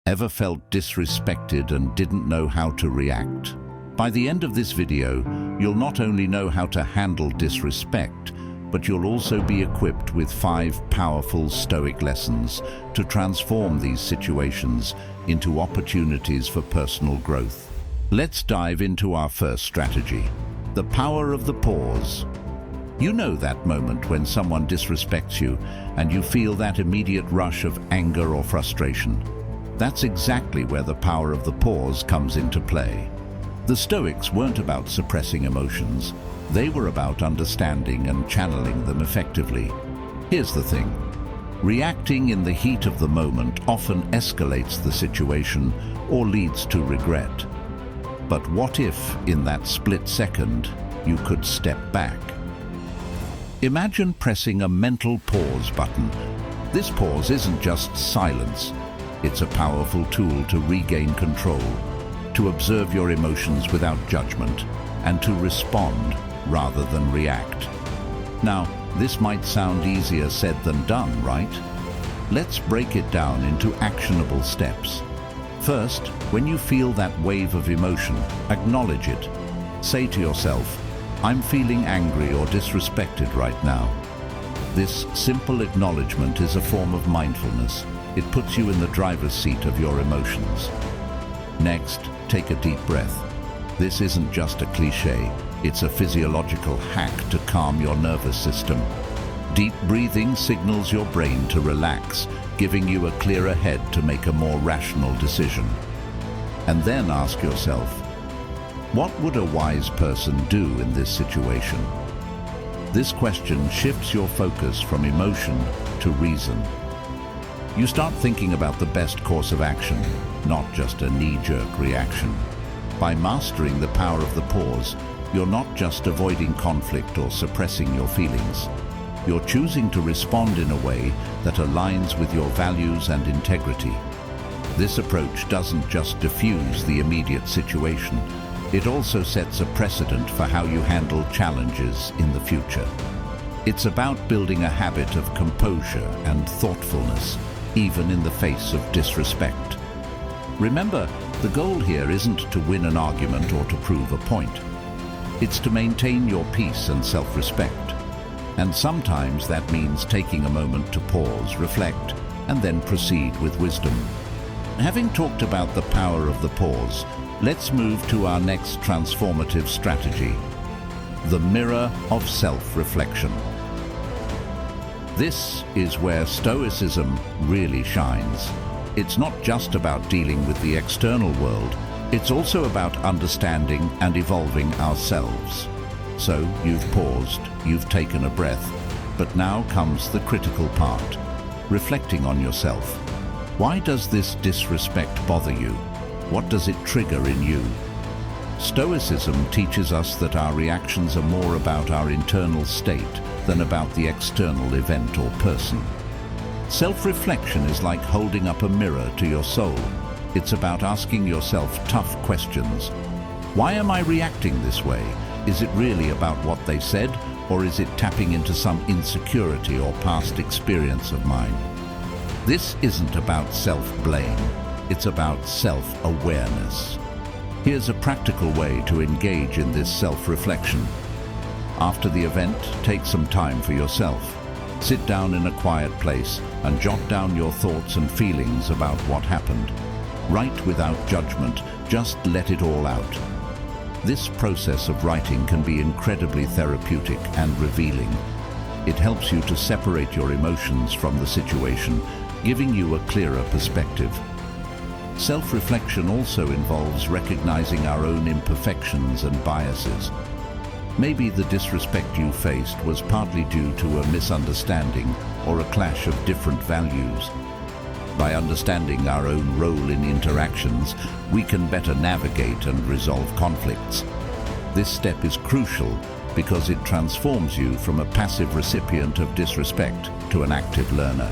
Ever felt disrespected and didn't know how to react? By the end of this video, you'll not only know how to handle disrespect, but you'll also be equipped with 5 powerful Stoic lessons to transform these situations into opportunities for personal growth. Let's dive into our first strategy, the power of the pause. You know that moment when someone disrespects you and you feel that immediate rush of anger or frustration. That's exactly where the power of the pause comes into play. The Stoics weren't about suppressing emotions. They were about understanding and channeling them effectively. Here's the thing. Reacting in the heat of the moment often escalates the situation or leads to regret. But what if, in that split second, you could step back? Imagine pressing a mental pause button. This pause isn't just silence. It's a powerful tool to regain control, to observe your emotions without judgment, and to respond rather than react. Now, this might sound easier said than done, right? Let's break it down into actionable steps. First, when you feel that wave of emotion, acknowledge it. Say to yourself, "I'm feeling angry or disrespected right now." This simple acknowledgement is a form of mindfulness. It puts you in the driver's seat of your emotions. Next, take a deep breath. This isn't just a cliché, it's a physiological hack to calm your nervous system. Deep breathing signals your brain to relax, giving you a clearer head to make a more rational decision. And then ask yourself, what would a wise person do in this situation? This question shifts your focus from emotion to reason. You start thinking about the best course of action, not just a knee-jerk reaction. By mastering the power of the pause, you're not just avoiding conflict or suppressing your feelings. You're choosing to respond in a way that aligns with your values and integrity. This approach doesn't just diffuse the immediate situation, it also sets a precedent for how you handle challenges in the future. It's about building a habit of composure and thoughtfulness, even in the face of disrespect. Remember, the goal here isn't to win an argument or to prove a point. It's to maintain your peace and self-respect. And sometimes that means taking a moment to pause, reflect, and then proceed with wisdom. Having talked about the power of the pause, let's move to our next transformative strategy, the mirror of self-reflection. This is where Stoicism really shines. It's not just about dealing with the external world, it's also about understanding and evolving ourselves. So, you've paused, you've taken a breath, but now comes the critical part, reflecting on yourself. Why does this disrespect bother you? What does it trigger in you? Stoicism teaches us that our reactions are more about our internal state than about the external event or person. Self-reflection is like holding up a mirror to your soul. It's about asking yourself tough questions. Why am I reacting this way? Is it really about what they said, or is it tapping into some insecurity or past experience of mine? This isn't about self-blame. It's about self-awareness. Here's a practical way to engage in this self-reflection. After the event, take some time for yourself. Sit down in a quiet place and jot down your thoughts and feelings about what happened. Write without judgment, just let it all out. This process of writing can be incredibly therapeutic and revealing. It helps you to separate your emotions from the situation, giving you a clearer perspective. Self-reflection also involves recognizing our own imperfections and biases. Maybe the disrespect you faced was partly due to a misunderstanding or a clash of different values. By understanding our own role in interactions, we can better navigate and resolve conflicts. This step is crucial because it transforms you from a passive recipient of disrespect to an active learner.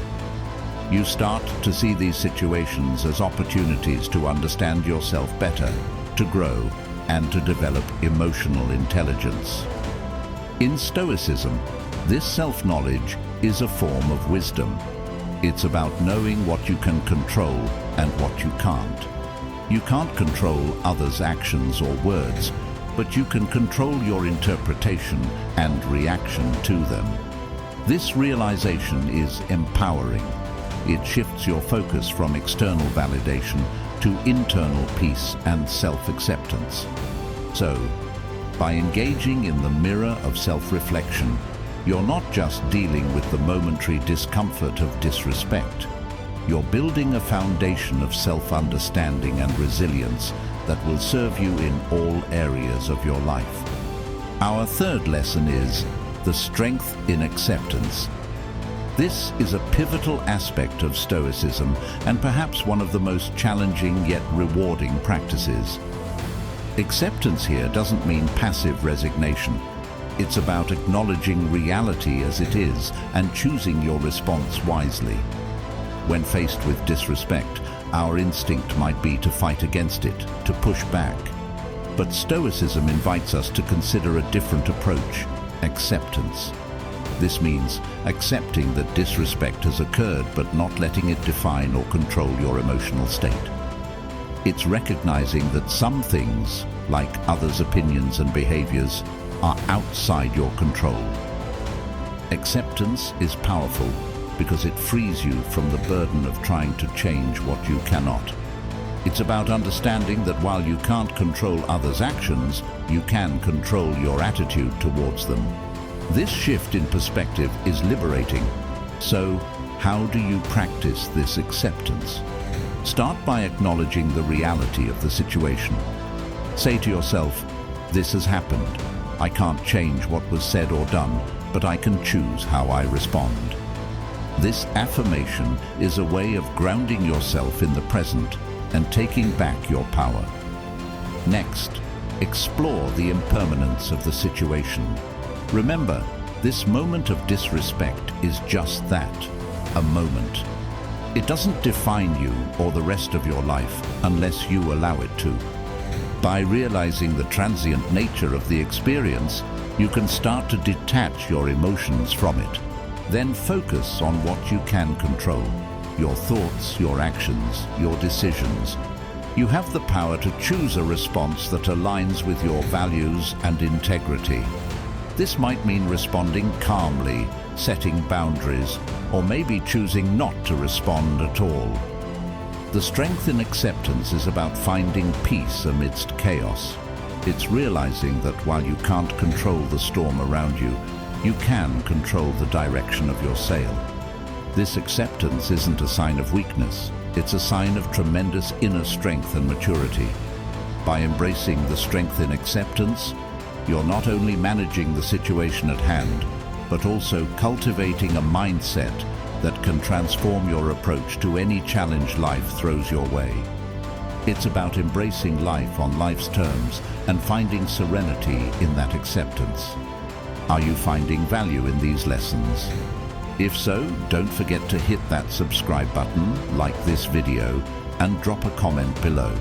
You start to see these situations as opportunities to understand yourself better, to grow, and to develop emotional intelligence. In Stoicism, this self-knowledge is a form of wisdom. It's about knowing what you can control and what you can't. You can't control others' actions or words, but you can control your interpretation and reaction to them. This realization is empowering. It shifts your focus from external validation to internal peace and self-acceptance. So, by engaging in the mirror of self-reflection, you're not just dealing with the momentary discomfort of disrespect. You're building a foundation of self-understanding and resilience that will serve you in all areas of your life. Our third lesson is the strength in acceptance. This is a pivotal aspect of Stoicism and perhaps one of the most challenging yet rewarding practices. Acceptance here doesn't mean passive resignation. It's about acknowledging reality as it is and choosing your response wisely. When faced with disrespect, our instinct might be to fight against it, to push back. But Stoicism invites us to consider a different approach: acceptance. This means accepting that disrespect has occurred but not letting it define or control your emotional state. It's recognizing that some things, like others' opinions and behaviors, are outside your control. Acceptance is powerful because it frees you from the burden of trying to change what you cannot. It's about understanding that while you can't control others' actions, you can control your attitude towards them. This shift in perspective is liberating. So, how do you practice this acceptance? Start by acknowledging the reality of the situation. Say to yourself, "This has happened. I can't change what was said or done, but I can choose how I respond." This affirmation is a way of grounding yourself in the present and taking back your power. Next, explore the impermanence of the situation. Remember, this moment of disrespect is just that, a moment. It doesn't define you or the rest of your life unless you allow it to. By realizing the transient nature of the experience, you can start to detach your emotions from it. Then focus on what you can control: your thoughts, your actions, your decisions. You have the power to choose a response that aligns with your values and integrity. This might mean responding calmly, setting boundaries, or maybe choosing not to respond at all. The strength in acceptance is about finding peace amidst chaos. It's realizing that while you can't control the storm around you, you can control the direction of your sail. This acceptance isn't a sign of weakness. It's a sign of tremendous inner strength and maturity. By embracing the strength in acceptance, you're not only managing the situation at hand, but also cultivating a mindset that can transform your approach to any challenge life throws your way. It's about embracing life on life's terms and finding serenity in that acceptance. Are you finding value in these lessons? If so, don't forget to hit that subscribe button, like this video, and drop a comment below.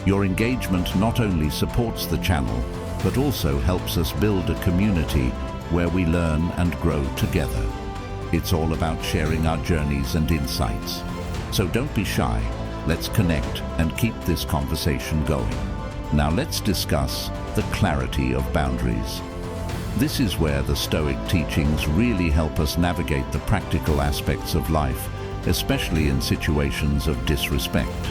Your engagement not only supports the channel, but also helps us build a community where we learn and grow together. It's all about sharing our journeys and insights. So don't be shy. Let's connect and keep this conversation going. Now let's discuss the clarity of boundaries. This is where the Stoic teachings really help us navigate the practical aspects of life, especially in situations of disrespect.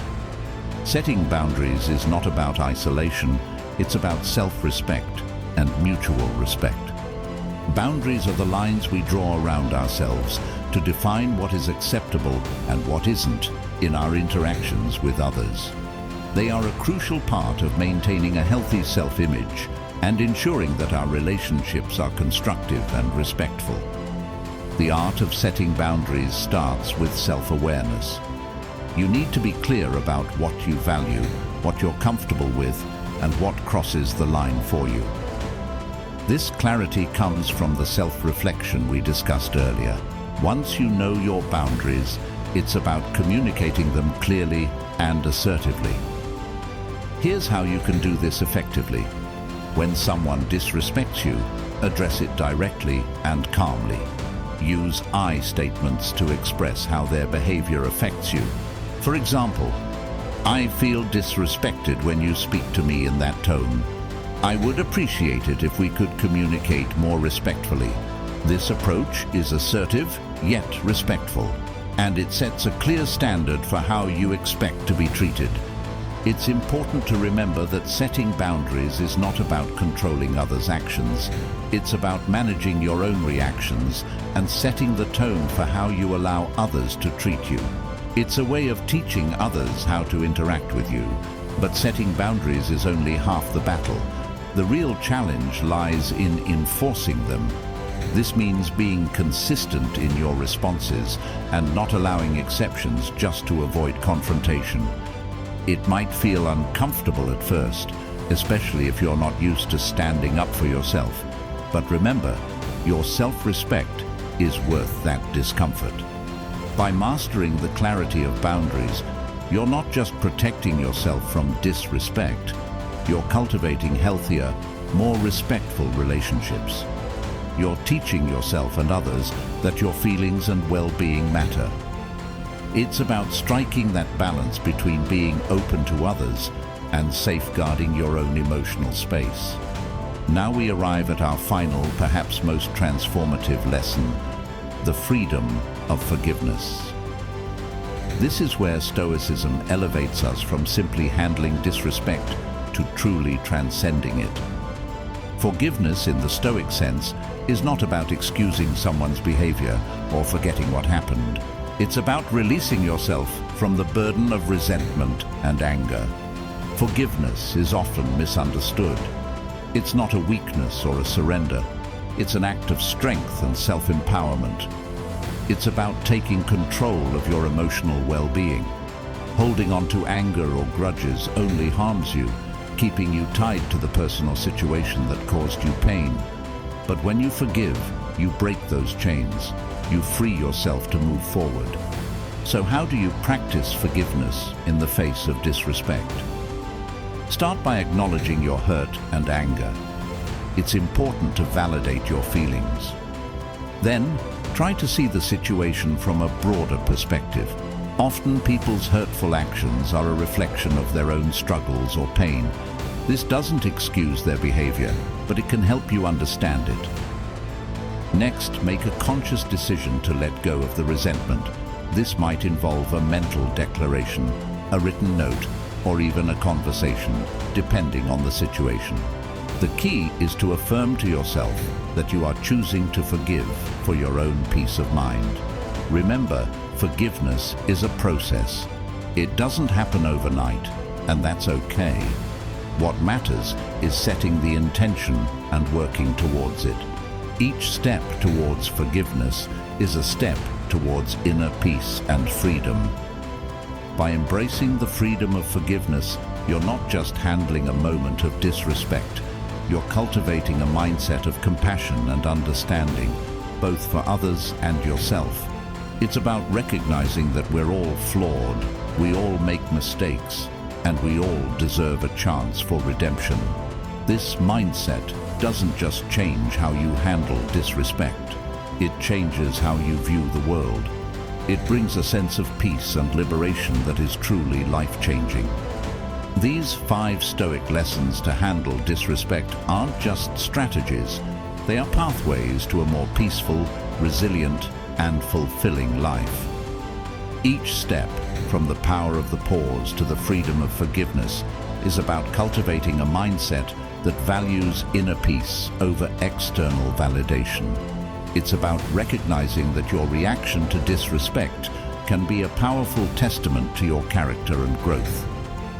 Setting boundaries is not about isolation, it's about self-respect and mutual respect. Boundaries are the lines we draw around ourselves to define what is acceptable and what isn't in our interactions with others. They are a crucial part of maintaining a healthy self-image and ensuring that our relationships are constructive and respectful. The art of setting boundaries starts with self-awareness. You need to be clear about what you value, what you're comfortable with, and what crosses the line for you. This clarity comes from the self-reflection we discussed earlier. Once you know your boundaries, it's about communicating them clearly and assertively. Here's how you can do this effectively. When someone disrespects you, address it directly and calmly. use I statements to express how their behavior affects you. For example, I feel disrespected when you speak to me in that tone. I would appreciate it if we could communicate more respectfully. This approach is assertive, yet respectful, and it sets a clear standard for how you expect to be treated. It's important to remember that setting boundaries is not about controlling others' actions. It's about managing your own reactions and setting the tone for how you allow others to treat you. It's a way of teaching others how to interact with you, but setting boundaries is only half the battle. The real challenge lies in enforcing them. This means being consistent in your responses and not allowing exceptions just to avoid confrontation. It might feel uncomfortable at first, especially if you're not used to standing up for yourself. But remember, your self-respect is worth that discomfort. By mastering the clarity of boundaries, you're not just protecting yourself from disrespect, you're cultivating healthier, more respectful relationships. You're teaching yourself and others that your feelings and well-being matter. It's about striking that balance between being open to others and safeguarding your own emotional space. Now we arrive at our final, perhaps most transformative lesson, the freedom of forgiveness. This is where Stoicism elevates us from simply handling disrespect to truly transcending it. Forgiveness in the Stoic sense is not about excusing someone's behavior or forgetting what happened. It's about releasing yourself from the burden of resentment and anger. Forgiveness is often misunderstood. It's not a weakness or a surrender. It's an act of strength and self-empowerment. It's about taking control of your emotional well-being. Holding on to anger or grudges only harms you, keeping you tied to the person or situation that caused you pain. But when you forgive, you break those chains. You free yourself to move forward. So how do you practice forgiveness in the face of disrespect? Start by acknowledging your hurt and anger. It's important to validate your feelings. Then, try to see the situation from a broader perspective. Often people's hurtful actions are a reflection of their own struggles or pain. This doesn't excuse their behavior, but it can help you understand it. Next, make a conscious decision to let go of the resentment. This might involve a mental declaration, a written note, or even a conversation, depending on the situation. The key is to affirm to yourself that you are choosing to forgive for your own peace of mind. Remember, forgiveness is a process. It doesn't happen overnight, and that's okay. What matters is setting the intention and working towards it. Each step towards forgiveness is a step towards inner peace and freedom. By embracing the freedom of forgiveness, you're not just handling a moment of disrespect, you're cultivating a mindset of compassion and understanding, both for others and yourself. It's about recognizing that we're all flawed, we all make mistakes, and we all deserve a chance for redemption. This mindset doesn't just change how you handle disrespect. It changes how you view the world. It brings a sense of peace and liberation that is truly life-changing. These 5 Stoic lessons to handle disrespect aren't just strategies. They are pathways to a more peaceful, resilient, and fulfilling life. Each step, from the power of the pause to the freedom of forgiveness, is about cultivating a mindset that values inner peace over external validation. It's about recognizing that your reaction to disrespect can be a powerful testament to your character and growth.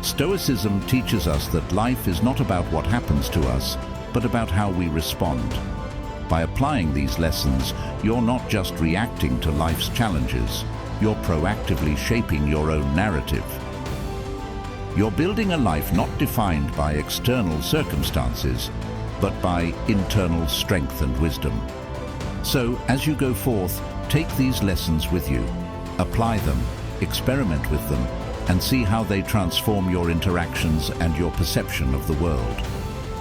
Stoicism teaches us that life is not about what happens to us, but about how we respond. By applying these lessons, you're not just reacting to life's challenges, you're proactively shaping your own narrative. You're building a life not defined by external circumstances, but by internal strength and wisdom. So, as you go forth, take these lessons with you. Apply them, experiment with them, and see how they transform your interactions and your perception of the world.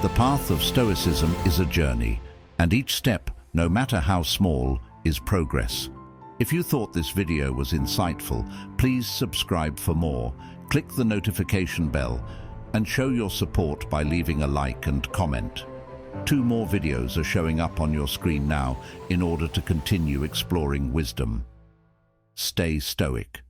The path of Stoicism is a journey, and each step, no matter how small, is progress. If you thought this video was insightful, please subscribe for more, click the notification bell, and show your support by leaving a like and comment. 2 more videos are showing up on your screen now in order to continue exploring wisdom. Stay stoic.